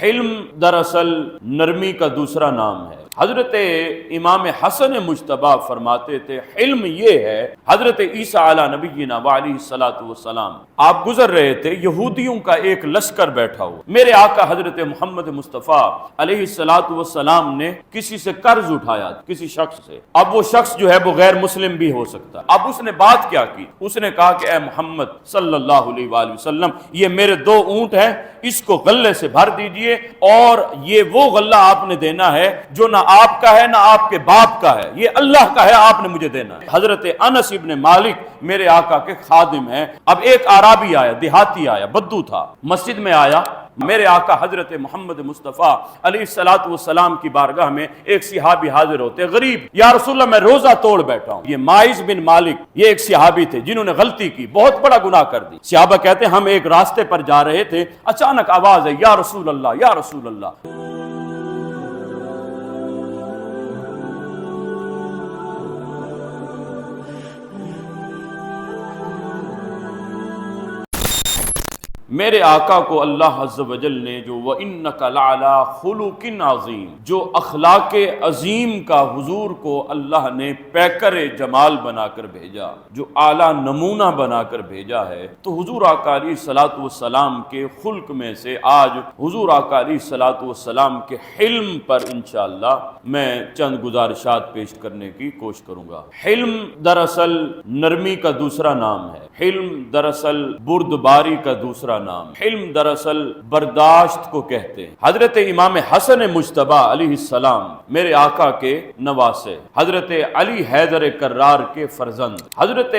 حلم دراصل نرمی کا دوسرا نام ہے۔ حضرت امام حسن مجتبی فرماتے تھے حلم یہ ہے، حضرت عیسیٰ علی نبینا وعلیہ الصلوۃ والسلام آپ گزر رہے تھے، یہودیوں کا ایک لشکر بیٹھا ہوا، میرے آقا حضرت محمد مصطفیٰ علیہ الصلوۃ والسلام نے کسی سے قرض اٹھایا، کسی شخص سے۔ اب وہ شخص جو ہے وہ غیر مسلم بھی ہو سکتا ہے۔ اب اس نے بات کیا کی؟ اس نے کہا کہ اے محمد صلی اللہ علیہ وآلہ وسلم، یہ میرے 2 اونٹ ہیں، اس کو غلے سے بھر دیجئے، اور یہ وہ غلہ آپ نے دینا ہے جو نہ آپ کا ہے نہ آپ کے باپ کا ہے، یہ اللہ کا ہے، آپ نے مجھے دینا ہے۔ حضرت انس ابن مالک میرے آقا کے خادم ہیں۔ اب ایک عرابی آیا، دیہاتی آیا، بدو تھا، مسجد میں آیا، میرے آقا حضرت محمد مصطفیٰ علیہ الصلوۃ والسلام کی بارگاہ میں ایک صحابی حاضر ہوتے، غریب، یا رسول اللہ میں روزہ توڑ بیٹھا ہوں۔ یہ ماعز بن مالک یہ ایک صحابی تھے جنہوں نے غلطی کی، بہت بڑا گناہ کر دی۔ صحابہ کہتے ہیں ہم ایک راستے پر جا رہے تھے، اچانک آواز ہے یا رسول اللہ یا رسول اللہ۔ میرے آقا کو اللہ عز و جل نے جو وَإِنَّكَ لَعَلَىٰ خُلُقٍ عَظِيمٍ، جو اخلاق عظیم کا حضور کو اللہ نے پیکر جمال بنا کر بھیجا، جو اعلیٰ نمونہ بنا کر بھیجا ہے، تو حضور آقا علیہ الصلوۃ والسلام کے خلق میں سے آج حضور آقا علیہ الصلوۃ والسلام کے حلم پر انشاءاللہ میں چند گزارشات پیش کرنے کی کوشش کروں گا۔ حلم دراصل نرمی کا دوسرا نام ہے، حلم دراصل بردباری کا دوسرا نام، حلم دراصل برداشت کو کہتے ہیں۔ حضرت امام حسن مجتبی علیہ السلام میرے آقا کے نواسے، حضرت علی حیدر کرار کے فرزند، حضرت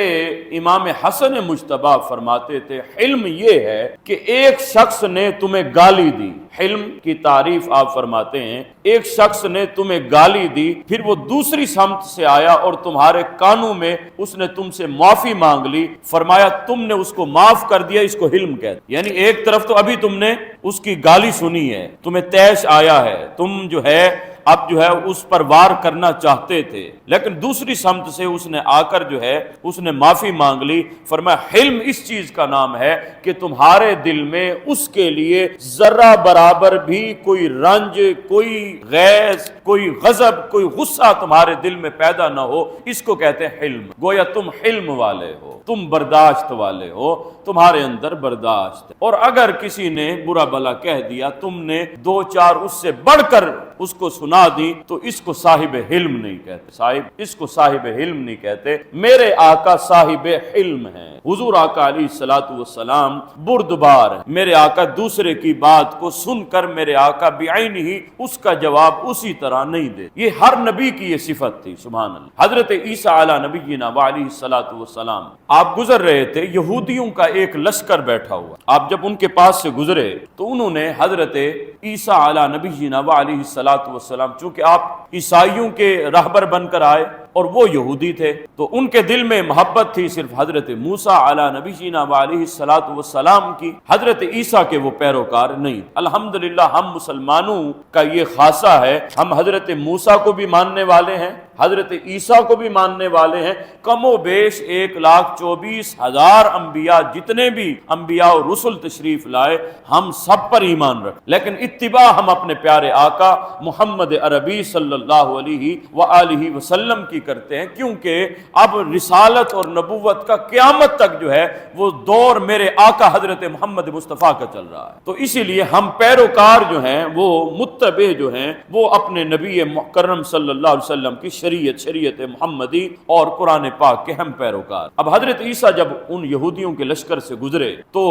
امام حسن مجتبی فرماتے تھے حلم یہ ہے کہ ایک شخص نے تمہیں گالی دی۔ حلم کی تعریف آپ فرماتے ہیں ایک شخص نے تمہیں گالی دی، پھر وہ دوسری سمت سے آیا اور تمہارے کانوں میں اس نے تم سے معافی مانگ لی، فرمایا تم نے اس کو معاف کر دیا، اس کو حلم کہتے ہیں۔ یعنی ایک طرف تو ابھی تم نے اس کی گالی سنی ہے، تمہیں طیش آیا ہے، تم جو ہے اب جو ہے اس پر وار کرنا چاہتے تھے، لیکن دوسری سمت سے اس نے آ کر جو ہے اس نے معافی مانگ لی۔ فرمایا حلم اس چیز کا نام ہے کہ تمہارے دل میں اس کے لیے ذرہ برابر بھی کوئی رنج، کوئی غیظ، کوئی غضب، کوئی غصہ تمہارے دل میں پیدا نہ ہو، اس کو کہتے ہیں حلم۔ گویا تم حلم والے ہو، تم برداشت والے ہو، تمہارے اندر برداشت ہے۔ اور اگر کسی نے برا بھلا کہہ دیا، تم نے 2-4 اس سے بڑھ کر اس کو سنا دی، تو اس کو صاحب حلم نہیں کہتے، اس کو صاحب حلم نہیں کہتے۔ میرے آقا صاحب حلم ہیں، حضور آقا علیہ الصلوۃ والسلام بردبار ہیں۔ میرے آقا دوسرے کی بات کو سن کر میرے آقا بعین ہی اس کا جواب اسی طرح نہیں دے، یہ ہر نبی کی یہ صفت تھی، سبحان اللہ۔ حضرت عیسیٰ علی نبینا وعلیہ الصلوۃ والسلام آپ گزر رہے تھے، یہودیوں کا ایک لشکر بیٹھا ہوا، آپ جب ان کے پاس سے گزرے تو انہوں نے حضرت عیسیٰ علی نبینا وعلیہ الصلوۃ والسلام، چونکہ آپ عیسائیوں کے رہبر بن کر آئے اور وہ یہودی تھے، تو ان کے دل میں محبت تھی صرف حضرت موسیٰ علی نبینا وعلیہ الصلوۃ والسلام کی، حضرت عیسیٰ کے وہ پیروکار نہیں۔ الحمدللہ ہم مسلمانوں کا یہ خاصہ ہے، ہم حضرت موسیٰ کو بھی ماننے والے ہیں، حضرت عیسیٰ کو بھی ماننے والے ہیں، کم و بیش 1,24,000 انبیاء، جتنے بھی انبیاء اور رسل تشریف لائے، ہم سب پر ایمان رکھ، لیکن اتباع ہم اپنے پیارے آقا محمد عربی صلی اللہ علیہ وآلہ وسلم کی کرتے ہیں، کیونکہ اب رسالت اور نبوت کا قیامت تک جو ہے وہ دور میرے آقا حضرت محمد مصطفیٰ کا چل رہا ہے، تو اسی لیے ہم پیروکار جو ہیں، وہ متبع جو ہیں، وہ اپنے نبی مکرم صلی اللہ علیہ وسلم کی شریعت محمدی اور قرآن پاک کے ہم پیروکار۔ اب حضرت عیسیٰ جب ان یہودیوں کے لشکر سے گزرے تو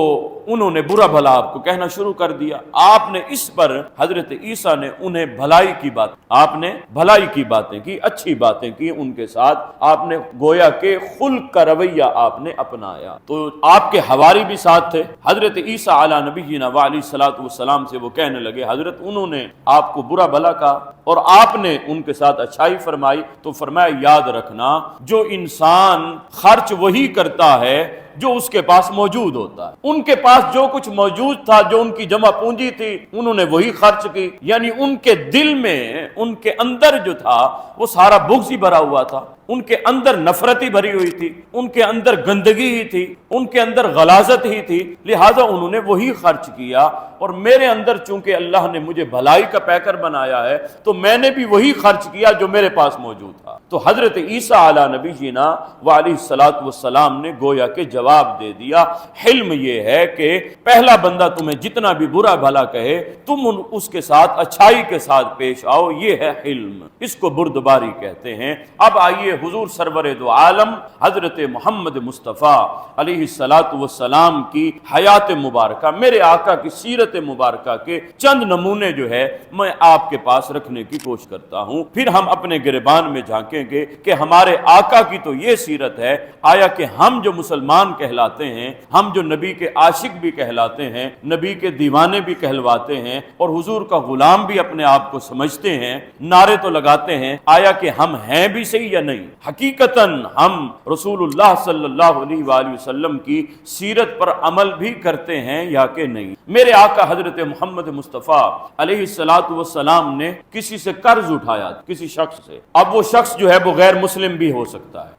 انہوں نے برا بھلا آپ کو کہنا شروع کر دیا۔ آپ نے اس پر حضرت عیسیٰ نے انہیں بھلائی کی بات، آپ نے بھلائی کی باتیں کی، اچھی باتیں کی ان کے ساتھ، آپ نے گویا کہ خلق کا رویہ آپ نے اپنایا۔ تو آپ کے حواری بھی ساتھ تھے، حضرت عیسیٰ علی نبینا وعلیہ الصلوۃ والسلام سے وہ کہنے لگے حضرت انہوں نے آپ کو برا بھلا کہا اور آپ نے ان کے ساتھ اچھائی فرمائی، تو فرمایا یاد رکھنا جو انسان خرچ وہی کرتا ہے جو اس کے پاس موجود ہوتا ہے۔ ان کے پاس جو کچھ موجود تھا، جو ان کی جمع پونجی تھی، انہوں نے وہی خرچ کی، یعنی ان کے دل میں، ان کے اندر جو تھا وہ سارا بغض ہی بھرا ہوا تھا، ان کے اندر نفرت ہی بھری ہوئی تھی، ان کے اندر گندگی ہی تھی، ان کے اندر غلاظت ہی تھی، لہٰذا انہوں نے وہی خرچ کیا۔ اور میرے اندر چونکہ اللہ نے مجھے بھلائی کا پیکر بنایا ہے تو میں نے بھی وہی خرچ کیا جو میرے پاس موجود تھا۔ تو حضرت عیسیٰ علیہ نبی جینا وعلیہ الصلاۃ والسلام نے گویا کہ جواب دے دیا، حلم یہ ہے کہ پہلا بندہ تمہیں جتنا بھی برا بھلا کہے تم اس کے ساتھ اچھائی کے ساتھ پیش آؤ، یہ ہے حلم، اس کو بردباری کہتے ہیں۔ اب آئیے حضور سرور دو عالم حضرت محمد مصطفیٰ علیہ الصلاۃ والسلام کی حیات مبارکہ، میرے آقا کی سیرت مبارکہ کے چند نمونے جو ہے میں آپ کے پاس رکھنے کی کوشش کرتا ہوں، پھر ہم اپنے گریبان میں جھانکیں گے کہ ہمارے آقا کی تو یہ سیرت ہے، آیا کہ ہم جو مسلمان کہلاتے ہیں، ہم جو نبی کے عاشق بھی کہلاتے ہیں، نبی کے دیوانے بھی کہلواتے ہیں اور حضور کا غلام بھی اپنے آپ کو سمجھتے ہیں، نعرے تو لگاتے ہیں، آیا کہ ہم ہیں بھی صحیح یا نہیں؟ حقیقتاً ہم رسول اللہ صلی اللہ علیہ وآلہ وسلم کی سیرت پر عمل بھی کرتے ہیں یا کہ نہیں؟ میرے آقا حضرت محمد مصطفیٰ علیہ الصلاۃ والسلام نے کسی سے قرض اٹھایا، کسی شخص سے، اب وہ شخص جو ہے وہ غیر مسلم بھی ہو سکتا ہے،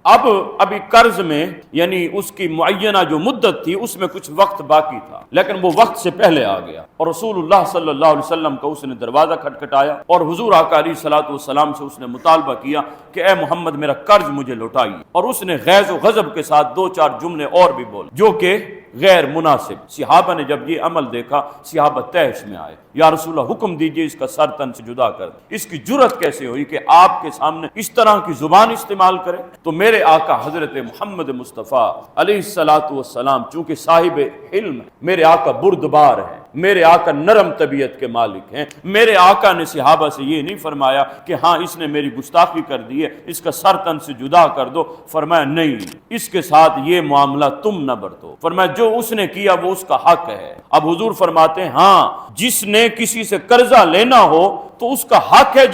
ابھی قرض میں یعنی اس کی معینہ جو مدت تھی اس میں کچھ وقت باقی تھا، لیکن وہ وقت سے پہلے آ گیا اور رسول اللہ صلی اللہ علیہ وسلم کا اس نے دروازہ کھٹکھٹایا اور حضور آقا علیہ الصلاۃ والسلام سے اس نے مطالبہ کیا کہ اے محمد میرا قرض مجھے لوٹائیے، اور اس نے غیظ و غضب کے ساتھ دو چار جملے اور بھی بول جو کہ غیر مناسب۔ صحابہ نے جب یہ عمل دیکھا، صحابہ تیش میں آئے، یا رسول اللہ حکم دیجئے اس کا سر تن سے جدا کر دیں، اس کی جرت کیسے ہوئی کہ آپ کے سامنے اس طرح کی زبان استعمال کرے؟ تو میرے آقا حضرت محمد مصطفیٰ علیہ الصلاۃ والسلام چونکہ صاحب علم، میرے آقا بردبار ہیں، میرے آقا نرم طبیعت کے مالک ہیں، میرے آقا نے صحابہ سے یہ نہیں فرمایا کہ ہاں اس نے میری گستاخی کر دی ہے اس کا سر تن سے جدا کر دو، فرمایا نہیں، اس کے ساتھ یہ معاملہ تم نہ برتو، فرمایا جو اس نے کیا وہ اس کا حق ہے۔ اب حضور فرماتے ہیں ہاں جس نے کسی سے قرضہ لینا ہو تو اس کا حق ہے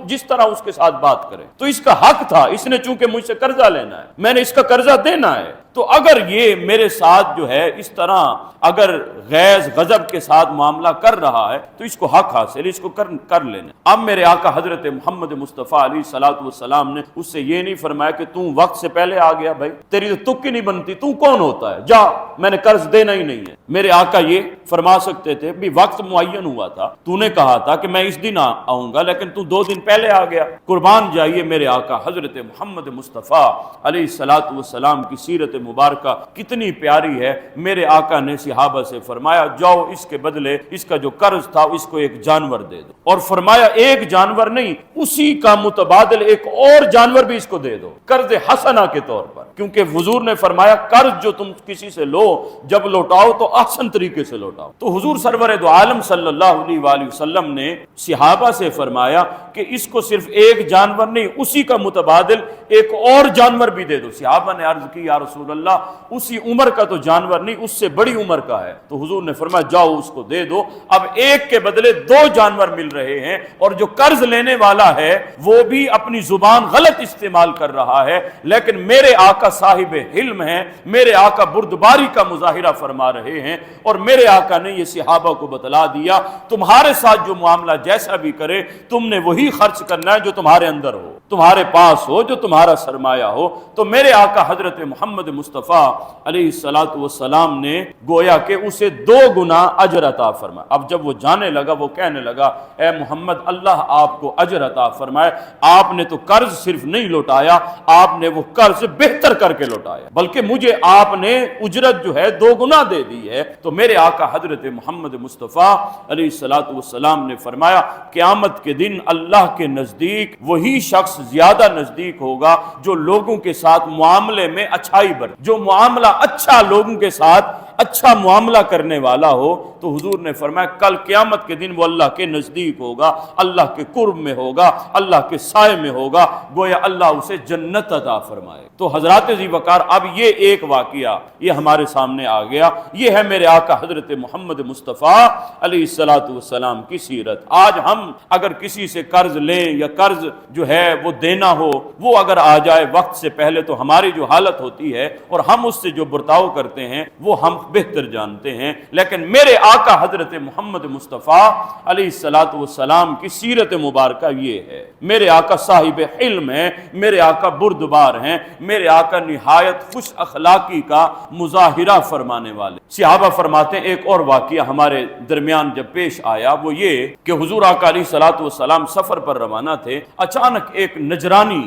جس طرح اس کے ساتھ بات کرے، تو اس کا حق تھا، اس نے چونکہ مجھ سے قرضہ لینا ہے میں نے اس کا قرضہ دینا ہے، تو اگر یہ میرے ساتھ جو ہے اس طرح اگر غیظ غضب کے ساتھ معاملہ کر رہا ہے تو اس کو حق حاصل، اس کو کر لینا۔ اب میرے آقا حضرت محمد مصطفیٰ علیہ الصلاۃ والسلام نے اس سے یہ نہیں فرمایا کہ تو وقت سے پہلے آ گیا، بھائی تیری تو تک ہی نہیں بنتی، تو کون ہوتا ہے، جا میں نے قرض دینا ہی نہیں ہے۔ میرے آقا یہ فرما سکتے تھے بھی وقت معین ہوا تھا، تو نے کہا تھا کہ میں اس دن آؤں گا لیکن تو 2 دن پہلے آ گیا۔ قربان جائیے میرے آقا حضرت محمد مصطفیٰ علیہ الصلاۃ والسلام کی سیرت مبارکہ کتنی پیاری ہے۔ میرے آقا نے صحابہ سے فرمایا جاؤ اس کے بدلے اس کا جو قرض تھا اس کو ایک جانور دے دو، اور فرمایا ایک جانور نہیں اسی کا متبادل ایک اور جانور بھی اس کو دے دو، قرض حسنہ کے طور پر، کیونکہ حضور نے فرمایا قرض جو تم کسی سے لو جب لوٹاؤ تو احسن طریقے سے لوٹاؤ۔ تو حضور سرور دو عالم صلی اللہ علیہ وآلہ وسلم نے صحابہ سے فرمایا کہ اس کو صرف ایک جانور نہیں اسی کا متبادل ایک اور جانور بھی دے دو۔ صحابہ نے عرض کی یا رسول اللہ اسی عمر کا تو جانور نہیں اس سے بڑی عمر کا ہے، تو حضور نے فرمایا جاؤ اس کو دے دو۔ اب ایک کے بدلے 2 جانور مل رہے ہیں، اور جو قرض لینے والا ہے وہ بھی اپنی زبان غلط استعمال کر رہا ہے، لیکن میرے آقا صاحب علم ہیں، میرے آقا بردباری کا مظاہرہ فرما رہے ہیں، اور میرے آقا نے یہ صحابہ کو بتلا دیا تمہارے ساتھ جو معاملہ جیسا بھی کرے تم نے وہی خرچ کرنا ہے جو تمہارے اندر ہو، تمہارے پاس ہو، جو تمہارا سرمایہ ہو۔ تو میرے آقا حضرت محمد مصطفیٰ علیہ الصلاۃ والسلام نے گویا کہ اسے 2 گنا اجر عطا فرمایا۔ اب جب وہ جانے لگا وہ کہنے لگا اے محمد اللہ آپ کو اجر عطا فرمائے، آپ نے تو قرض صرف نہیں لوٹایا، آپ نے وہ قرض بہتر کر کے لوٹایا، بلکہ مجھے آپ نے اجرت جو ہے 2 گنا دے دی ہے۔ تو میرے آقا حضرت محمد مصطفیٰ علیہ الصلاۃ والسلام نے فرمایا قیامت کے دن اللہ کے نزدیک وہی شخص زیادہ نزدیک ہوگا جو لوگوں کے ساتھ معاملے میں اچھائی برتے، جو معاملہ اچھا لوگوں کے ساتھ اچھا معاملہ کرنے والا ہو۔ تو حضور نے فرمایا کل قیامت کے دن وہ اللہ کے نزدیک ہوگا، اللہ کے قرب میں ہوگا، اللہ کے سائے میں ہوگا، گویا اللہ اسے جنت عطا فرمائے۔ تو حضرات ذی وقار اب یہ ایک واقعہ یہ ہمارے سامنے آ گیا، یہ ہے میرے آقا حضرت محمد مصطفیٰ علیہ الصلاۃ والسلام کی سیرت۔ آج ہم اگر کسی سے قرض لیں یا قرض جو ہے وہ دینا ہو، وہ اگر آ جائے وقت سے پہلے تو ہماری جو حالت ہوتی ہے اور ہم اس سے جو برتاؤ کرتے ہیں وہ ہم بہتر جانتے ہیں۔ لیکن میرے آقا حضرت محمد مصطفیٰ علیہ الصلوۃ والسلام کی سیرت مبارکہ یہ ہے۔ میرے آقا صاحب علم ہیں، میرے آقا بردبار ہیں، میرے آقا نہایت خوش اخلاقی کا مظاہرہ فرمانے والے۔ صحابہ فرماتے ہیں ایک اور واقعہ ہمارے درمیان جب پیش آیا وہ یہ کہ حضور آقا علیہ الصلوۃ والسلام سفر پر روانہ تھے، اچانک ایک نجرانی،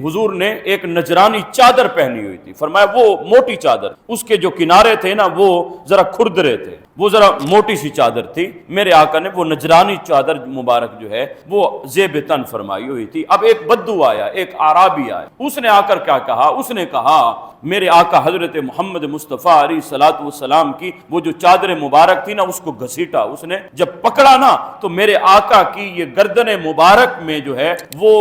حضور نے ایک نجرانی چادر پہنی ہوئی تھی، فرمایا وہ موٹی چادر، اس کے جو کنارے تھے نا وہ ذرا کھردرے تھے، وہ ذرا موٹی سی چادر تھی۔ میرے آقا نے وہ نجرانی چادر مبارک جو ہے وہ زیب تن فرمائی ہوئی تھی۔ اب ایک بدو آیا، ایک اعرابی آیا، اس نے آ کر کیا کہا؟ اس نے کہا میرے آقا حضرت محمد مصطفیٰ علیہ الصلوۃ والسلام کی وہ جو چادر مبارک تھی نا اس کو گھسیٹا، اس نے جب پکڑا نا تو میرے آقا کی یہ گردن مبارک میں جو ہے وہ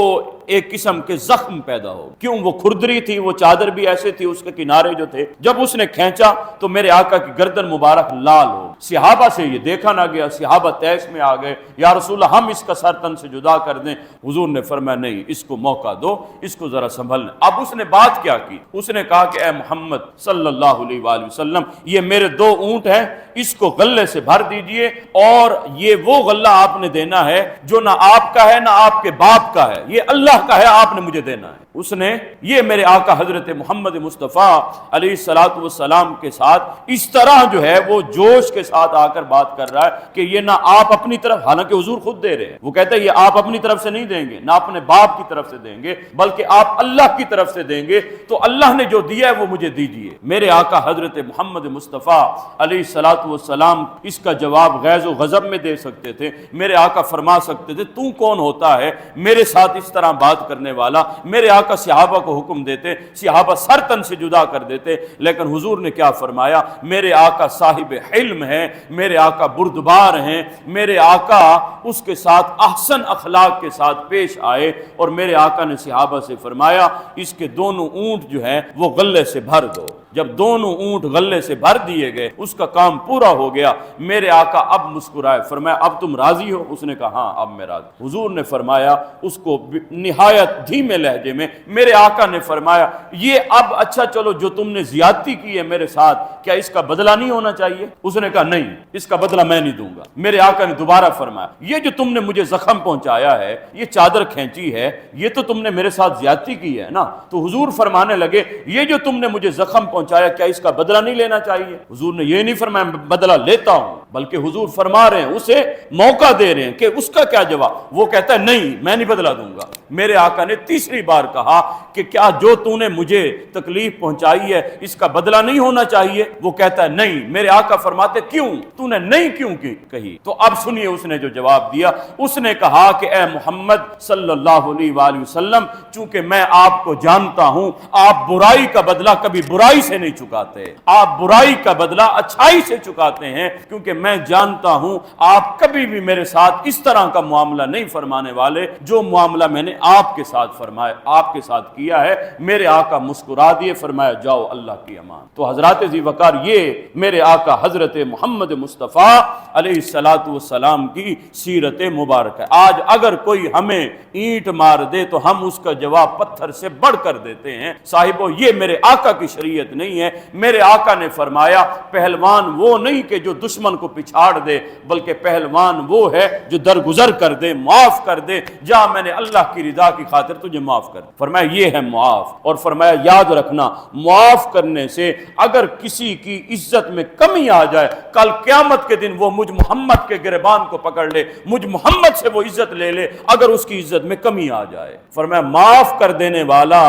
ایک قسم کے زخم پیدا ہو۔ کیوں؟ وہ کھردری تھی، وہ چادر بھی ایسے تھی، اس کے کنارے جو تھے، جب اس نے کھینچا تو میرے آقا کی گردن مبارک لال ہو۔ صحابہ سے یہ دیکھا نہ گیا، صحابہ تیس میں آ گئے، یا رسول اللہ ہم اس کا سر تن سے جدا کر دیں۔ حضور نے فرمایا نہیں، اس کو موقع دو، اس کو ذرا سنبھلنے۔ اب اس نے بات کیا کی؟ اس نے کہا کہ اے محمد صلی اللہ علیہ وآلہ وسلم، یہ میرے 2 اونٹ ہیں، اس کو غلے سے بھر دیجئے، اور یہ وہ غلہ آپ نے دینا ہے جو نہ آپ کا ہے نہ آپ کے باپ کا ہے، یہ اللہ کا ہے، آپ نے مجھے دینا ہے۔ اس نے یہ میرے آقا حضرت محمد مصطفیٰ علیہ الصلوۃ والسلام کے ساتھ اس طرح جو ہے وہ جوش کے ساتھ آ کر بات کر رہا ہے کہ یہ نہ آپ اپنی طرف، حالانکہ حضور خود دے رہے ہیں، وہ کہتے ہیں یہ آپ اپنی طرف سے نہیں دیں گے، نہ اپنے باپ کی طرف سے دیں گے، بلکہ آپ اللہ کی طرف سے دیں گے، تو اللہ نے جو دیا ہے وہ مجھے دیجیے۔ میرے آقا حضرت محمد مصطفیٰ علیہ الصلوۃ والسلام اس کا جواب غیظ و غضب میں دے سکتے تھے۔ میرے آقا فرما سکتے تھے تو کون ہوتا ہے میرے ساتھ اس طرح بات کرنے والا؟ میرے آقا صحابہ کو حکم دیتے، صحابہ سر تن سے جدا کر دیتے، لیکن حضور نے کیا فرمایا؟ میرے آقا صاحب علم ہیں، میرے آقا بردبار ہیں، میرے آقا اس کے ساتھ احسن اخلاق کے ساتھ پیش آئے، اور میرے آقا نے صحابہ سے فرمایا اس کے دونوں اونٹ جو ہیں وہ غلے سے بھر دو۔ جب دونوں اونٹ غلے سے بھر دیے گئے، اس کا کام پورا ہو گیا، میرے آقا اب مسکرائے، فرمایا اب تم راضی ہو؟ اس نے کہا ہاں اب میں راضی۔ حضور نے فرمایا اس کو نہایت دھیمے لہجے میں، میرے آقا نے فرمایا یہ اب اچھا چلو جو تم نے زیادتی کی ہے میرے ساتھ، کیا اس کا بدلہ نہیں ہونا چاہیے؟ اس نے کہا نہیں، اس کا بدلہ میں نہیں دوں گا۔ میرے آقا نے دوبارہ فرمایا یہ جو تم نے مجھے زخم پہنچایا ہے، یہ چادر کھینچی ہے، یہ تو تم نے میرے ساتھ زیادتی کی ہے نا؟ تو حضور فرمانے لگے یہ جو تم نے مجھے زخم پہنچایا کیا اس کا بدلہ نہیں لینا چاہیے؟ حضور نے یہ نہیں فرمایا میں بدلہ لیتا ہوں، بلکہ حضور فرما رہے ہیں اسے موقع دے رہے ہیں کہ اس کا کیا جواب؟ وہ کہتا ہے نہیں میں نہیں بدلہ دوں گا۔ میرے آقا نے تیسری بار کہا کہ کیا جو تو نے مجھے تکلیف پہنچائی ہے اس کا بدلہ نہیں ہونا چاہیے؟ وہ کہتا ہے نہیں۔ میرے آقا فرماتے کیوں؟ تو نے نہیں کیوں کہی؟ تو اب سنیے اس نے جو جواب دیا، اس نے کہا کہ اے محمد صلی اللہ علیہ وآلہ وسلم، چونکہ میں آپ کو جانتا ہوں آپ برائی کا بدلہ کبھی برائی سے نہیں چکاتے، آپ برائی کا بدلہ اچھائی سے چکاتے ہیں، کیونکہ میں جانتا ہوں آپ کبھی بھی میرے ساتھ اس طرح کا معاملہ نہیں فرمانے والے جو معاملہ میں نے آپ کے ساتھ فرمایا، آپ کے ساتھ کیا ہے۔ میرے آقا مسکرا دیے، فرمایا جاؤ اللہ کی امان۔ تو حضرات ذی وقار یہ میرے آقا حضرت محمد مصطفیٰ علیہ الصلوۃ والسلام کی سیرت مبارک ہے۔ آج اگر کوئی ہمیں اینٹ مار دے تو ہم اس کا جواب پتھر سے بڑھ کر دیتے ہیں۔ صاحبو یہ میرے آقا کی شریعت نہیں ہے۔ میرے آقا نے فرمایا پہلوان وہ نہیں کہ جو دشمن کو پچھاڑ دے، بلکہ پہلوان وہ ہے جو درگزر کر دے، معاف کر دے، جا میں نے اللہ کی رضا کی خاطر تجھے معاف کر۔ فرمایا یہ ہے معاف، اور فرمایا یاد رکھنا معاف کرنے سے اگر کسی کی عزت میں کمی آ جائے، کل قیامت کے دن وہ مجھ محمد کے گریبان کو پکڑ لے، مجھ محمد سے وہ عزت لے لے اگر اس کی عزت میں کمی آ جائے۔ فرمایا معاف کر دینے والا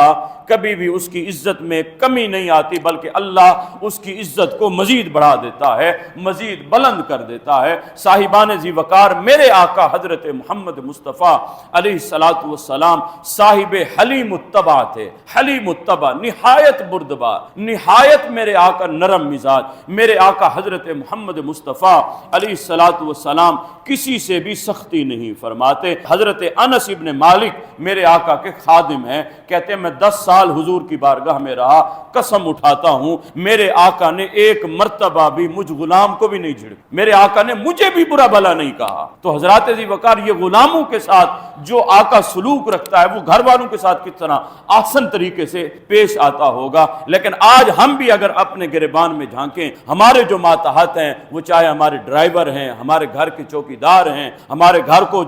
کبھی بھی اس کی عزت میں کمی نہیں آتی، بلکہ اللہ اس کی عزت کو مزید بڑھا دیتا ہے، مزید بلند کر دیتا ہے۔ صاحبان ذی وقار، میرے آقا حضرت محمد مصطفیٰ علیہ الصلوۃ والسلام صاحب حلیم الطبع تھے، حلیم الطبع، نہایت بردبار، نہایت میرے آقا نرم مزاج۔ میرے آقا حضرت محمد مصطفیٰ علیہ الصلوۃ والسلام کسی سے بھی سختی نہیں فرماتے۔ حضرت انس ابن مالک میرے آقا کے خادم ہیں، کہتے ہیں میں 10 سال حضور کی بارگاہ میں رہا، قسم اٹھا اٹھاتا ہوں، میرے آقا نے ایک مرتبہ بھی مجھ غلام کو بھی نہیں جھڑکا، میرے آقا نے مجھے بھی برا بھلا نہیں کہا۔ تو حضرات ذی وقار یہ غلاموں کے ساتھ جو آقا سلوک رکھتا ہے وہ گھر والوں کے ساتھ کس طرح آسن طریقے سے پیش آتا ہوگا۔ لیکن آج ہم بھی اگر اپنے گریبان میں جھانکیں، ہمارے جو ماتحت ہیں، وہ چاہے ہمارے ڈرائیور ہیں، ہمارے گھر کے چوکیدار ہیں، ہمارے گھر کو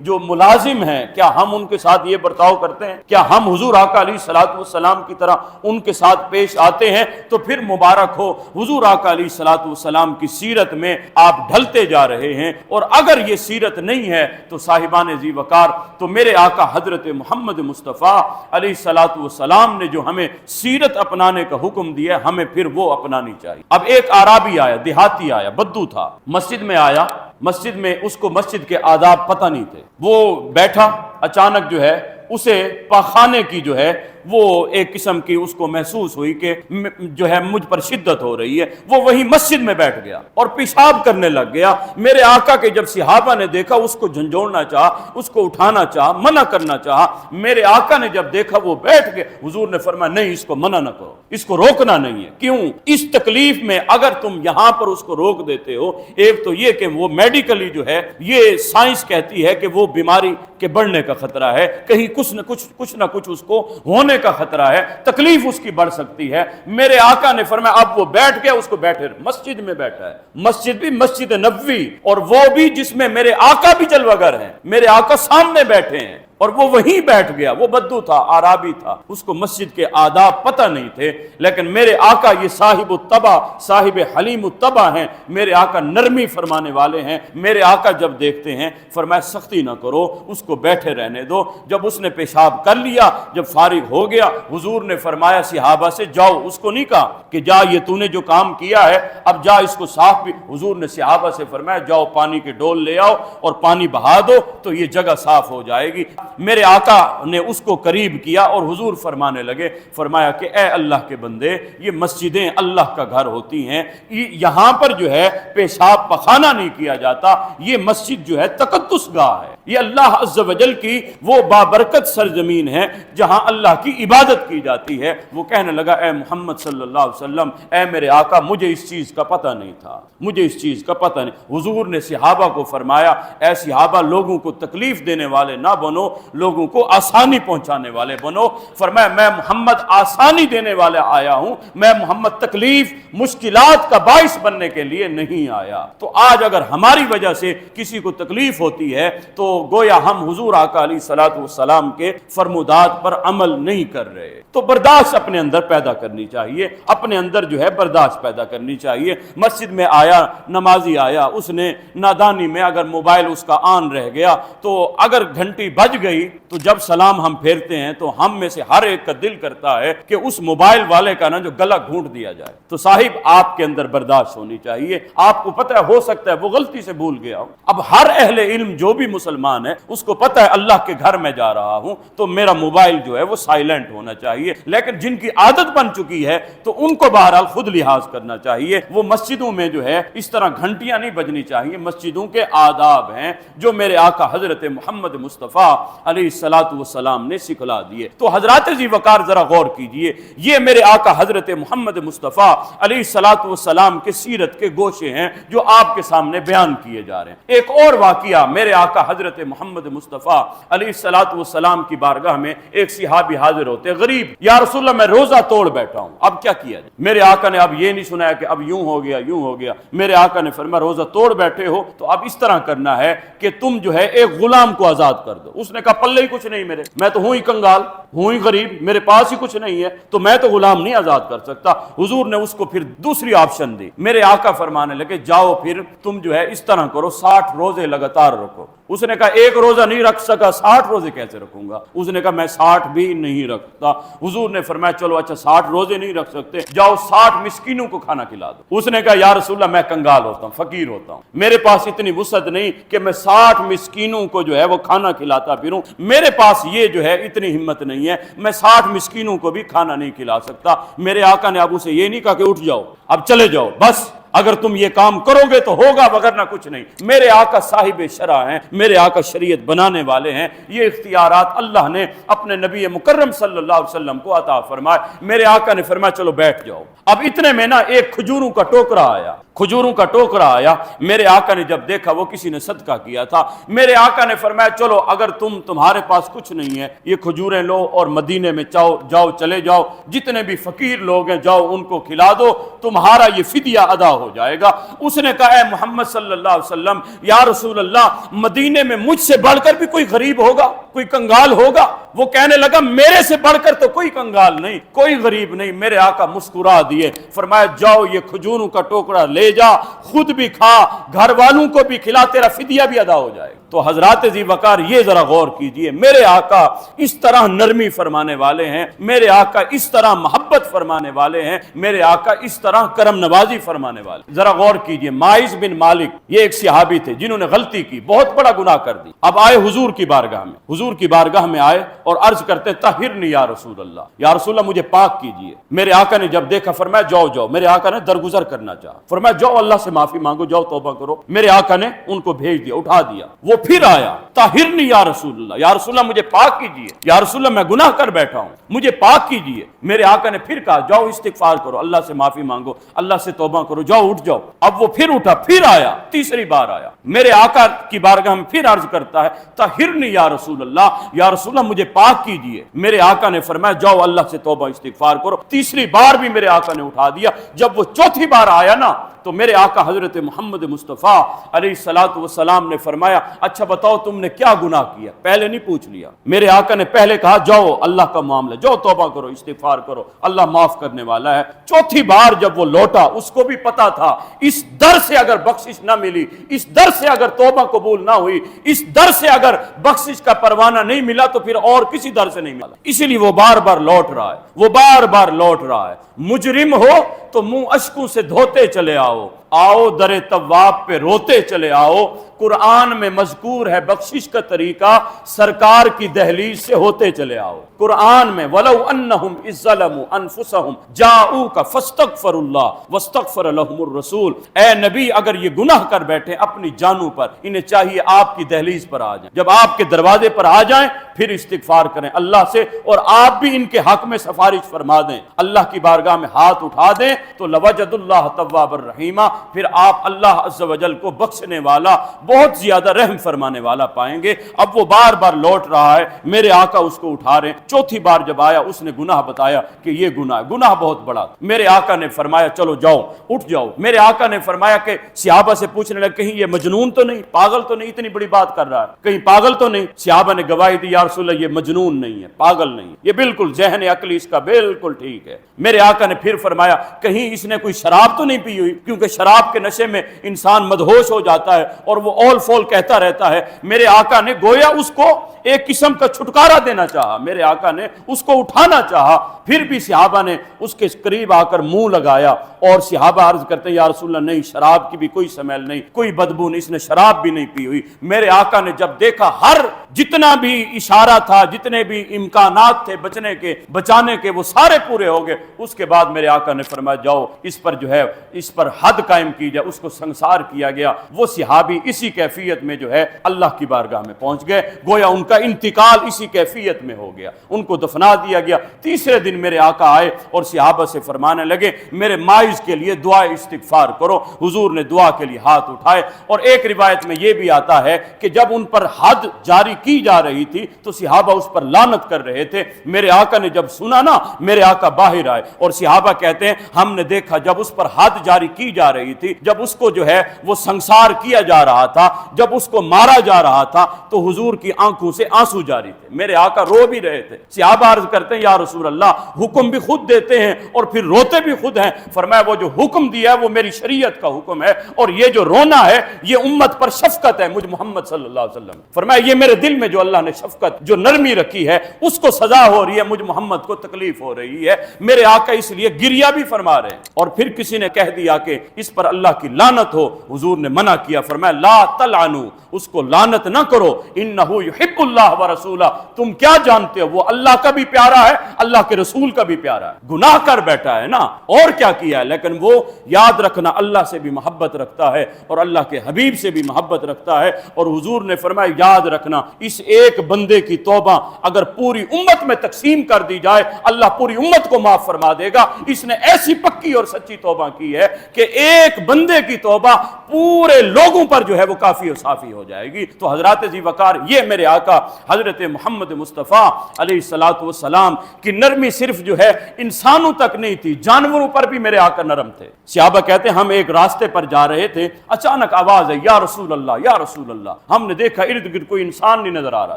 جو ملازم ہیں، کیا ہم ان کے ساتھ یہ برتاؤ کرتے ہیں؟ کیا ہم حضور آقا علیہ الصلوۃ والسلام کی طرح ان کے ساتھ پیش آتے ہیں؟ تو پھر مبارک ہو، حضور آقا علیہ الصلوۃ والسلام کی سیرت میں آپ ڈھلتے جا رہے ہیں۔ اور اگر یہ سیرت نہیں ہے تو صاحبان ذی وقار، تو میرے آقا حضرت محمد مصطفیٰ علیہ الصلوۃ والسلام نے جو ہمیں سیرت اپنانے کا حکم دیا ہے، ہمیں پھر وہ اپنانی چاہیے۔ اب ایک اعرابی آیا، دیہاتی آیا، بدو تھا، مسجد میں آیا، مسجد میں اس کو مسجد کے آداب پتہ نہیں تھے، وہ بیٹھا، اچانک جو ہے اسے پاخانے کی جو ہے وہ ایک قسم کی اس کو محسوس ہوئی کہ جو ہے مجھ پر شدت ہو رہی ہے، وہ وہیں مسجد میں بیٹھ گیا اور پیشاب کرنے لگ گیا۔ میرے آقا کے جب صحابہ نے دیکھا، اس کو جھنجھوڑنا چاہا، اس کو اٹھانا چاہا، منع کرنا چاہا، میرے آقا نے جب دیکھا وہ بیٹھ گئے، حضور نے فرمایا نہیں، اس کو منع نہ کرو، اس کو روکنا نہیں ہے۔ کیوں؟ اس تکلیف میں اگر تم یہاں پر اس کو روک دیتے ہو، ایک تو یہ کہ وہ میڈیکلی جو ہے، یہ سائنس کہتی ہے کہ وہ بیماری کے بڑھنے کا خطرہ ہے، کہیں کچھ نہ کچھ اس کو ہونے کا خطرہ ہے، تکلیف اس کی بڑھ سکتی ہے۔ میرے آقا نے فرمایا اب وہ بیٹھ گیا، اس کو بیٹھے، مسجد میں بیٹھا ہے، مسجد بھی مسجد نبوی، اور وہ بھی جس میں میرے آقا بھی جلوہ گر ہیں، میرے آقا سامنے بیٹھے ہیں، اور وہ وہیں بیٹھ گیا۔ وہ بدو تھا، عرابی تھا، اس کو مسجد کے آداب پتہ نہیں تھے، لیکن میرے آقا یہ صاحب الطبع، صاحب حلیم الطبع ہیں، میرے آقا نرمی فرمانے والے ہیں۔ میرے آقا جب دیکھتے ہیں فرمایا سختی نہ کرو، اس کو بیٹھے رہنے دو۔ جب اس نے پیشاب کر لیا، جب فارغ ہو گیا، حضور نے فرمایا صحابہ سے جاؤ، اس کو نہیں کہا کہ جا یہ تو نے جو کام کیا ہے اب جا اس کو صاف بھی، حضور نے صحابہ سے فرمایا جاؤ پانی کے ڈول لے آؤ اور پانی بہا دو تو یہ جگہ صاف ہو جائے گی۔ میرے آقا نے اس کو قریب کیا اور حضور فرمانے لگے، فرمایا کہ اے اللہ کے بندے، یہ مسجدیں اللہ کا گھر ہوتی ہیں، یہاں پر جو ہے پیشاب پخانہ نہیں کیا جاتا، یہ مسجد جو ہے تقدس گاہ ہے، یہ اللہ عز و جل کی وہ بابرکت سرزمین ہے جہاں اللہ کی عبادت کی جاتی ہے۔ وہ کہنے لگا اے محمد صلی اللہ علیہ وسلم، اے میرے آقا مجھے اس چیز کا پتہ نہیں تھا، مجھے اس چیز کا پتہ نہیں۔ حضور نے صحابہ کو فرمایا اے صحابہ، لوگوں کو تکلیف دینے والے نہ بنو، لوگوں کو آسانی پہنچانے والے بنو۔ فرمایا میں محمد آسانی دینے والا آیا ہوں، میں محمد تکلیف مشکلات کا باعث بننے کے لیے نہیں آیا۔ تو آج اگر ہماری وجہ سے کسی کو تکلیف ہوتی ہے تو گویا ہم حضور آقا علیہ الصلوۃ والسلام کے فرمودات پر عمل نہیں کر رہے۔ تو برداشت اپنے اندر پیدا کرنی چاہیے، اپنے اندر جو ہے برداشت پیدا کرنی چاہیے۔ مسجد میں آیا، نمازی آیا، اس نے نادانی میں اگر موبائل اس کا آن رہ گیا تو اگر گھنٹی بج گئی تو جب سلام ہم پھیرتے ہیں تو ہم میں سے ہر ایک کا دل کرتا ہے کہ اس موبائل والے کا نا جو گلا گھونٹ دیا جائے۔ تو صاحب آپ کے اندر برداشت ہونی چاہیے۔ آپ کو پتہ ہے ہو سکتا ہے وہ غلطی سے بھول گیا ہو، اب ہر اہل علم جو بھی مسلمان ہے اس کو پتہ ہے اللہ کے گھر میں جا رہا ہوں تو میرا موبائل جو ہے وہ سائلنٹ ہونا چاہیے، لیکن جن کی عادت بن چکی ہے تو ان کو بہرحال خود لحاظ کرنا چاہیے۔ وہ مسجدوں میں جو ہے اس طرح گھنٹیاں نہیں بجنی چاہیے، مسجدوں کے آداب ہیں جو میرے آقا حضرت محمد مصطفیٰ علیہ الصلوۃ والسلام نے سکھلا دیے۔ تو حضرات ذی وقار ذرا غور کیجئے، یہ میرے آقا حضرت محمد مصطفیٰ علیہ الصلوۃ والسلام کے سیرت کے گوشے ہیں جو آپ کے سامنے بیان کیے جا رہے ہیں۔ ایک اور واقعہ، میرے آقا حضرت محمد مصطفیٰ علیہ الصلوۃ والسلام کی بارگاہ میں ایک صحابی حاضر ہوتے، غریب، یا رسول اللہ میں روزہ توڑ بیٹھا ہوں، اب کیا کیا جائے؟ میرے آقا نے اب یہ نہیں سنایا کہ اب یوں ہو گیا یوں ہو گیا، میرے آقا نے فرمایا روزہ توڑ بیٹھے ہو تو اب اس طرح کرنا ہے کہ تم جو ہے ایک غلام کو آزاد کر دو۔ اس نے کہا پلے ہی کچھ نہیں میرے، میں تو ہوں ہی کنگال، ہوں ہی غریب، میرے پاس ہی کچھ نہیں ہے تو میں تو غلام نہیں آزاد کر سکتا۔ حضور نے اس کو پھر دوسری آپشن دی، میرے آقا فرمانے لگے جاؤ پھر تم جو ہے اس طرح کرو، 60 روزے لگاتار رکھو۔ اس نے کہا ایک روزہ نہیں رکھ سکا، 60 روزے کیسے رکھوں گا؟ اس نے کہا میں 60 بھی نہیں رکھتا۔ حضور نے فرمایا چلو اچھا 60 روزے نہیں رکھ سکتے، جاؤ 60 مسکینوں کو کھانا کھلا دو۔ اس نے کہا یا رسول اللہ میں کنگال ہوتا ہوں، فقیر ہوتا ہوں، میرے پاس اتنی وسعت نہیں کہ میں 60 مسکینوں کو جو ہے وہ کھانا کھلاتا پھروں، میرے پاس یہ جو ہے اتنی ہمت نہیں ہے، میں 60 مسکینوں کو بھی کھانا نہیں کھلا سکتا۔ میرے آقا نے اب اسے یہ نہیں کہا کہ اٹھ جاؤ اب چلے جاؤ، بس اگر تم یہ کام کرو گے تو ہوگا وگرنہ کچھ نہیں۔ میرے آقا صاحب شرع ہیں، میرے آقا شریعت بنانے والے ہیں، یہ اختیارات اللہ نے اپنے نبی مکرم صلی اللہ علیہ وسلم کو عطا فرمائے۔ میرے آقا نے فرمایا چلو بیٹھ جاؤ۔ اب اتنے میں نا ایک کھجوروں کا ٹوکرا آیا، کھجوروں کا ٹوکرا آیا۔ میرے آقا نے جب دیکھا وہ کسی نے صدقہ کیا تھا، میرے آقا نے فرمایا چلو اگر تمہارے پاس کچھ نہیں ہے یہ کھجوریں لو اور مدینے میں جاؤ چلے جاؤ، جتنے بھی فقیر لوگ ہیں جاؤ ان کو کھلا دو، تمہارا یہ فدیہ ادا ہو جائے گا۔ اس نے کہا اے محمد صلی اللہ علیہ وسلم، یا رسول اللہ مدینے میں مجھ سے بڑھ کر بھی کوئی غریب ہوگا، کوئی کنگال ہوگا؟ وہ کہنے لگا میرے سے بڑھ کر تو کوئی کنگال نہیں، کوئی غریب نہیں۔ میرے آقا مسکرا دیے، فرمایا جاؤ یہ کھجوروں کا ٹوکرا لے جا، خود بھی کھا، گھر والوں کو بھی کھلا، تیرا فدیہ بھی ادا ہو جائے گا۔ تو حضرات ذی وقار یہ ذرا غور کیجئے، میرے آقا اس طرح نرمی فرمانے والے ہیں، میرے آقا اس طرح محبت فرمانے والے ہیں، میرے آقا اس طرح کرم نوازی فرمانے والے۔ ذرا غور کیجئے، ماعز بن مالک یہ ایک صحابی تھے جنہوں نے غلطی کی، بہت بڑا گناہ کر دی۔ اب آئے حضور کی بارگاہ میں، حضور کی بارگاہ میں آئے اور عرض کرتے طہرنی یا رسول اللہ، یا رسول اللہ مجھے پاک کیجئے۔ میرے آقا نے جب دیکھا فرمایا جاؤ جاؤ، میرے آقا نے درگزر کرنا چاہا، فرمایا جاؤ اللہ سے معافی مانگو، جاؤ توبہ کرو۔ میرے آقا نے ان کو بھیج دیا، اٹھا دیا۔ وہ پھر آیا طہرنی یا رسول اللہ، یا رسول اللہ مجھے پاک کیجئے، یا رسول اللہ میں گناہ کر بیٹھا ہوں مجھے پاک کیجئے۔ میرے آقا نے پھر کہا جاؤ استغفار کرو، اللہ سے معافی مانگو، اللہ سے توبہ کرو، جاؤ اٹھ جاؤ۔ اب وہ پھر اٹھا، پھر آیا، تیسری بار آیا، میرے آقا کی بارگاہ میں پھر عرض کرتا ہے طہرنی یا رسول اللہ، یا رسول اللہ مجھے پاک کیجئے۔ میرے آقا نے فرمایا جاؤ اللہ سے توبہ استغفار کرو۔ تیسری بار بھی میرے آقا نے اٹھا دیا۔ جب وہ چوتھی بار آیا نا تو میرے آقا حضرت محمد مصطفیٰ علیہ الصلوۃ والسلام نے فرمایا اچھا بتاؤ تم نے کیا گناہ کیا؟ پہلے نہیں پوچھ لیا، میرے آقا نے پہلے کہا جاؤ اللہ کا معاملہ، جاؤ توبہ کرو استغفار کرو، اللہ معاف کرنے والا ہے۔ چوتھی بار جب وہ لوٹا، اس کو بھی پتا تھا اس در سے اگر بخشش نہ ملی، اس در سے اگر توبہ قبول نہ ہوئی، اس در سے اگر بخشش کا پروانہ نہیں ملا تو پھر اور کسی در سے نہیں ملا، اسی لیے وہ بار بار لوٹ رہا ہے، وہ بار بار لوٹ رہا ہے۔ مجرم ہو تو منہ اشکوں سے دھوتے چلے آؤ، آؤ در تواب پہ روتے چلے آؤ۔ قرآن میں مذکور ہے بخشش کا طریقہ، سرکار کی دہلیز سے ہوتے چلے آؤ۔ قرآن میں وَلَوْ أَنَّهُمْ إِذْ ظَلَمُوا أَنفُسَهُمْ جَاءُوكَ فَاسْتَغْفَرُوا اللَّهَ وَاسْتَغْفَرَ لَهُمُ الرَّسُولُ۔ اے نبی اگر یہ گناہ کر بیٹھے اپنی جانوں پر، انہیں چاہیے آپ کی دہلیز پر آ جائیں، جب آپ کے دروازے پر آ جائیں پھر استغفار کریں اللہ سے، اور آپ بھی ان کے حق میں سفارش فرما دیں، اللہ کی بارگاہ میں ہاتھ اٹھا دیں تو لَوَجَدُ اللَّهَ تَوَّابًا رَحِيمًا، پھر آپ اللہ عز و جل کو بخشنے والا، بہت زیادہ رحم فرمانے والا پائیں گے۔ اب وہ بار بار لوٹ رہا ہے، میرے آقا اس کو اٹھا رہے ہیں۔ چوتھی بار جب آیا اس نے گناہ بتایا کہ یہ گناہ بہت بڑا تھا۔ میرے آقا نے فرمایا چلو جاؤ اٹھ جاؤ۔ میرے آقا نے فرمایا کہ صحابہ سے پوچھنے لگے کہیں یہ مجنون تو نہیں، پاگل تو نہیں، اتنی بڑی بات کر رہا ہے، کہیں پاگل تو نہیں؟ صحابہ نے گواہی دی یا رسول اللہ یہ مجنون نہیں ہے، پاگل نہیں ہے، یہ بالکل ذہن عقلی اس کا بالکل ٹھیک ہے۔ میرے آقا نے پھر فرمایا کہیں اس نے کوئی شراب تو نہیں پی ہوئی، کیونکہ شراب کے نشے میں انسان مدہوش ہو جاتا ہے اور وہ اول فول کہتا رہتا ہے۔ میرے آقا نے گویا اس کو ایک قسم کا چھٹکارا دینا چاہا، میرے آقا نے اس کو اٹھانا چاہا، پھر بھی صحابہ نے اس کے قریب آ کر منہ لگایا اور صحابہ عرض کرتے ہیں یا رسول اللہ نہیں، شراب کی بھی کوئی سمیل نہیں، کوئی بدبو نہیں، اس نے شراب بھی نہیں پی ہوئی۔ میرے آقا نے جب دیکھا ہر جتنا بھی اشارہ تھا، جتنے بھی امکانات تھے بچنے کے بچانے کے، وہ سارے پورے ہو گئے۔ اس کے بعد میرے آقا نے فرمایا جاؤ اس پر جو ہے اس پر حد قائم کی جائے، اس کو سنسار کیا گیا۔ وہ صحابی اسی کیفیت میں جو ہے اللہ کی بارگاہ میں پہنچ گئے، گویا ان کا انتقال اسی کیفیت میں ہو گیا، ان کو دفنا دیا گیا۔ تیسرے دن میرے آقا آئے اور صحابہ سے فرمانے لگے میرے ماعز کے لیے دعا استغفار کرو۔ حضور نے دعا کے لیے ہاتھ اٹھائے، اور ایک روایت میں یہ بھی آتا ہے کہ جب ان پر حد جاری کی جا رہی تھی تو صحابہ اس پر لعنت کر رہے تھے۔ میرے آقا نے جب سنا نا، میرے آقا باہر آئے اور صحابہ کہتے ہیں ہم نے دیکھا جب اس پر حد جاری کی جا رہی تھی، جب اس کو جو ہے وہ سنسار کیا جا رہا تھا، جب اس کو مارا جا رہا تھا تو حضور کی آنکھوں سے آنسو جاری تھے، میرے آقا رو بھی رہے تھے۔ صحابہ عرض کرتے ہیں یا رسول اللہ حکم بھی خود دیتے ہیں اور پھر روتے بھی خود ہیں۔ فرمایا وہ جو حکم دیا ہے وہ میری شریعت کا حکم ہے، اور یہ جو رونا ہے یہ امت پر شفقت ہے مجھ محمد صلی اللہ علیہ وسلم۔ فرمایا یہ میرے دل دل میں جو اللہ نے شفقت جو نرمی رکھی ہے اس کو سزا ہو رہی ہے, مجھ محمد کو تکلیف ہو رہی ہے. میرے آقا اس لیے گریہ بھی فرما رہے ہیں. اور پھر کسی نے کہہ دیا کہ اس پر اللہ کی لعنت ہو, حضور نے منع کیا, فرمایا لا تلعنوا, اس کو لعنت نہ کرو, انہو یحب اللہ ورسولہ, تم کیا جانتے ہو وہ اللہ کا بھی پیارا ہے, اللہ کے رسول کا بھی پیارا ہے. گناہ کر بیٹھا ہے نا, اور کیا کیا ہے, لیکن وہ یاد رکھنا اللہ سے بھی محبت رکھتا ہے اور اللہ کے حبیب سے بھی محبت رکھتا ہے. اور حضور نے فرمایا یاد رکھنا اس ایک بندے کی توبہ اگر پوری امت میں تقسیم کر دی جائے اللہ پوری امت کو معاف فرما دے گا. اس نے ایسی پکی اور سچی توبہ کی ہے کہ ایک بندے کی توبہ پورے لوگوں پر جو ہے وہ کافی اور صافی ہو جائے گی. تو حضرات ذی وقار, یہ میرے آقا حضرت محمد مصطفیٰ علیہ الصلوۃ والسلام کی نرمی صرف جو ہے انسانوں تک نہیں تھی, جانوروں پر بھی میرے آقا نرم تھے. صحابہ کہتے ہیں ہم ایک راستے پر جا رہے تھے, اچانک آواز ہے یا رسول اللہ یا رسول اللہ. ہم نے دیکھا ارد گرد کوئی انسان نہیں نظر آ رہا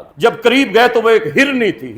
تھا. جب قریب گئے تو وہ ایک ہرنی تھی,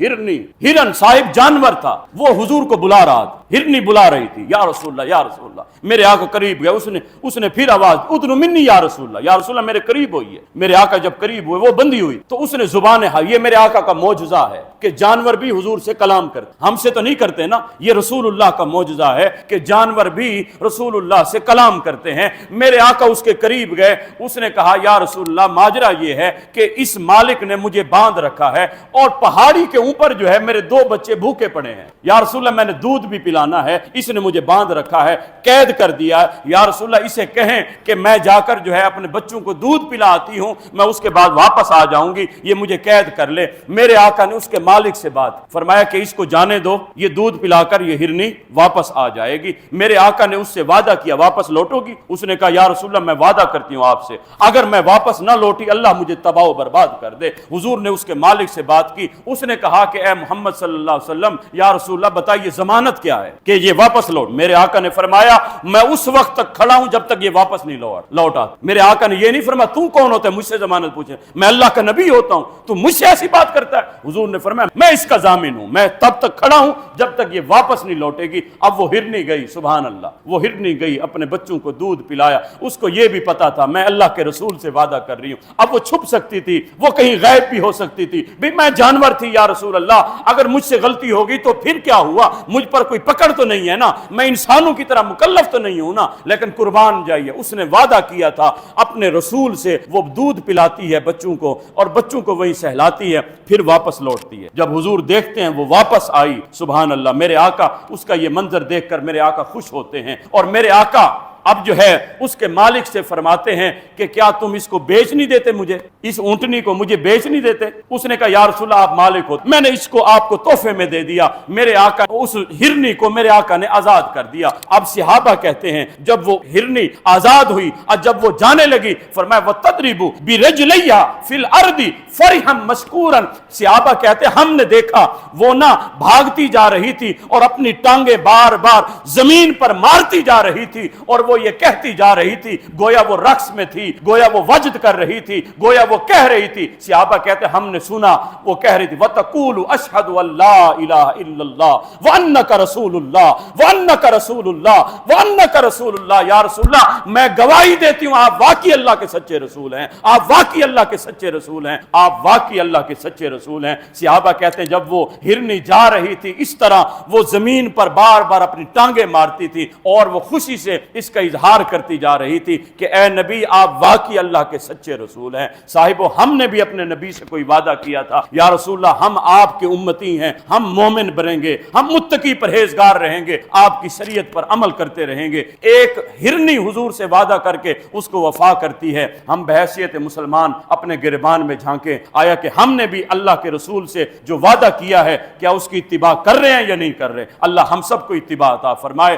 ہرن صاحب جانور تھا, وہ حضور کو بلا رہا تھا, ہرنی بلا رہی تھی یا رسول اللہ یا رسول اللہ. میرے آقا قریب گئے, اس نے پھر آواز ادنو منی یا رسول اللہ, یا رسول اللہ میرے قریب ہوئی ہے. میرے آقا جب قریب ہوئے وہ بندی ہوئی تو اس نے زبان ہے, یہ میرے آقا کا معجزہ ہے کہ جانور بھی حضور سے کلام کرتے, ہم سے تو نہیں کرتے نا, یہ رسول اللہ کا معجزہ ہے کہ جانور بھی رسول اللہ سے کلام کرتے ہیں. میرے آقا اس کے قریب گئے, اس نے کہا یا رسول اللہ ماجرا یہ ہے کہ اس مالک نے مجھے باندھ رکھا ہے اور پہاڑی کے اوپر جو ہے میرے 2 بچے بھوکے پڑے ہیں. یا رسول اللہ میں نے دودھ بھی پلانا ہے, اس نے مجھے باندھ رکھا ہے, قید کر دیا ہے. یا رسول اللہ اسے کہیں کہ میں جا کر جو ہے اپنے بچوں کو دودھ پلاتی ہوں, میں اس کے بعد واپس آ جاؤں گی, یہ مجھے قید کر لے. میرے آقا نے اس کے مالک سے بات فرمایا کہ اس کو جانے دو, یہ دودھ پلا کر یہ ہرنی واپس آ جائے گی. میرے آقا نے اس سے وعدہ کیا واپس لوٹو گی. اس نے کہا یا رسول اللہ میں وعدہ کرتی ہوں آپ سے, اگر میں واپس نہ لوٹی اللہ مجھے تباہ و برباد کر دے. حضور نے اس کے مالک سے بات کی, اس نے کہا کہ اے محمد صلی اللہ علیہ وسلم یا رسول اللہ بتائیے ضمانت کیا ہے کہ یہ واپس لوٹ. میرے آقا نے فرمایا میں اس وقت تک کھڑا ہوں جب تک یہ واپس نہیں لوٹا. میرے آقا نے یہ نہیں فرمایا تو کون ہوتا ہے مجھ سے ضمانت پوچھے, میں اللہ کا نبی ہوتا ہوں, تو مجھ سے ایسی بات کرتا ہے. حضور نے فرمایا میں اس کا ضامن ہوں, میں تب تک کھڑا ہوں جب تک یہ واپس نہیں لوٹے گی. اب وہ ہرنی گئی, سبحان اللہ, وہ ہرنی گئی, اپنے بچوں کو دودھ پلایا. اس کو یہ بھی پتا تھا میں اللہ کے رسول سے وعدہ کر رہی ہوں. اب وہ چھپ سکتی تھی, وہ کہیں غائب بھی ہو سکتی تھی, بھی میں جانور تھی یا رسول اللہ, اگر مجھ سے غلطی ہوگی تو پھر کیا ہوا, مجھ پر کوئی پکڑ تو نہیں ہے نا, میں انسانوں کی طرح مکلف تو نہیں ہوں نا. لیکن قربان جائیے, اس نے وعدہ کیا تھا اپنے رسول سے, وہ دودھ پلاتی ہے بچوں کو اور بچوں کو وہی سہلاتی ہے, پھر واپس لوٹتی ہے. جب حضور دیکھتے ہیں وہ واپس آئی, سبحان اللہ, میرے آقا اس کا یہ منظر دیکھ کر میرے آقا خوش ہوتے ہیں. اور میرے آقا اب جو ہے اس کے مالک سے فرماتے ہیں کہ کیا تم اس کو بیچ نہیں دیتے, مجھے اس اونٹنی کو مجھے بیچ نہیں دیتے. اس نے کہا یا رسول اللہ آپ مالک ہو, میں نے اس کو آپ کو تحفے میں دے دیا. میرے آقا اس ہرنی کو میرے آقا نے آزاد کر دیا. اب صحابہ کہتے ہیں جب وہ ہرنی آزاد ہوئی اور جب وہ جانے لگی فرمایا وَتَضْرِبُ بِرِجْلَيْهَا فِي الْأَرْضِ فَرِحًا مَشْكُورًا. صحابہ کہتے ہیں ہم نے دیکھا وہ نہ بھاگتی جا رہی تھی اور اپنی ٹانگیں بار بار زمین پر مارتی جا رہی تھی اور وہ یہ کہتی جا رہی تھی گویا وہ رقص میں تھی, گویا وہ وجد کر رہی تھی, گویا وہ کہہ رہی تھی. صحابہ کہتے ہم نے سنا وہ کہہ رہی تھی وَتَقُولُ أَشْهَدُ أَن لَا إِلَهَ إِلَّا اللَّهُ وَأَنَّكَ رَسُولُ اللَّهُ وَأَنَّكَ رَسُولُ اللَّهُ وَأَنَّكَ رَسُولُ اللَّهُ. یا رسول اللہ میں گواہی دیتی ہوں آپ واقعی اللہ کے سچے رسول ہیں, آپ واقعی اللہ کے سچے رسول ہیں, آپ واقعی اللہ کے سچے رسول ہیں. صحابہ کہتے ہیں جب وہ ہرنی جا رہی تھی اس طرح وہ زمین پر بار بار اپنی ٹانگیں مارتی تھی اور وہ خوشی سے اس کا اظہار کرتی جا رہی تھی کہ اے نبی آپ واقعی اللہ کے سچے رسول ہیں. صاحبو ہم نے بھی اپنے نبی سے کوئی وعدہ کیا تھا یا رسول اللہ ہم آپ کے امتی ہیں, ہم مومن بنیں گے, ہم متقی پرہیزگار رہیں گے, آپ کی شریعت پر عمل کرتے رہیں گے. ایک ہرنی حضور سے وعدہ کر کے اس کو وفا کرتی ہے. ہم بحیثیت مسلمان اپنے گریبان میں جھانکیں, آیا کہ ہم نے بھی اللہ کے رسول سے جو وعدہ کیا ہے کیا اس کی اتباع کر رہے ہیں یا نہیں کر رہے. اللہ ہم سب کو اتباع عطا فرمائے.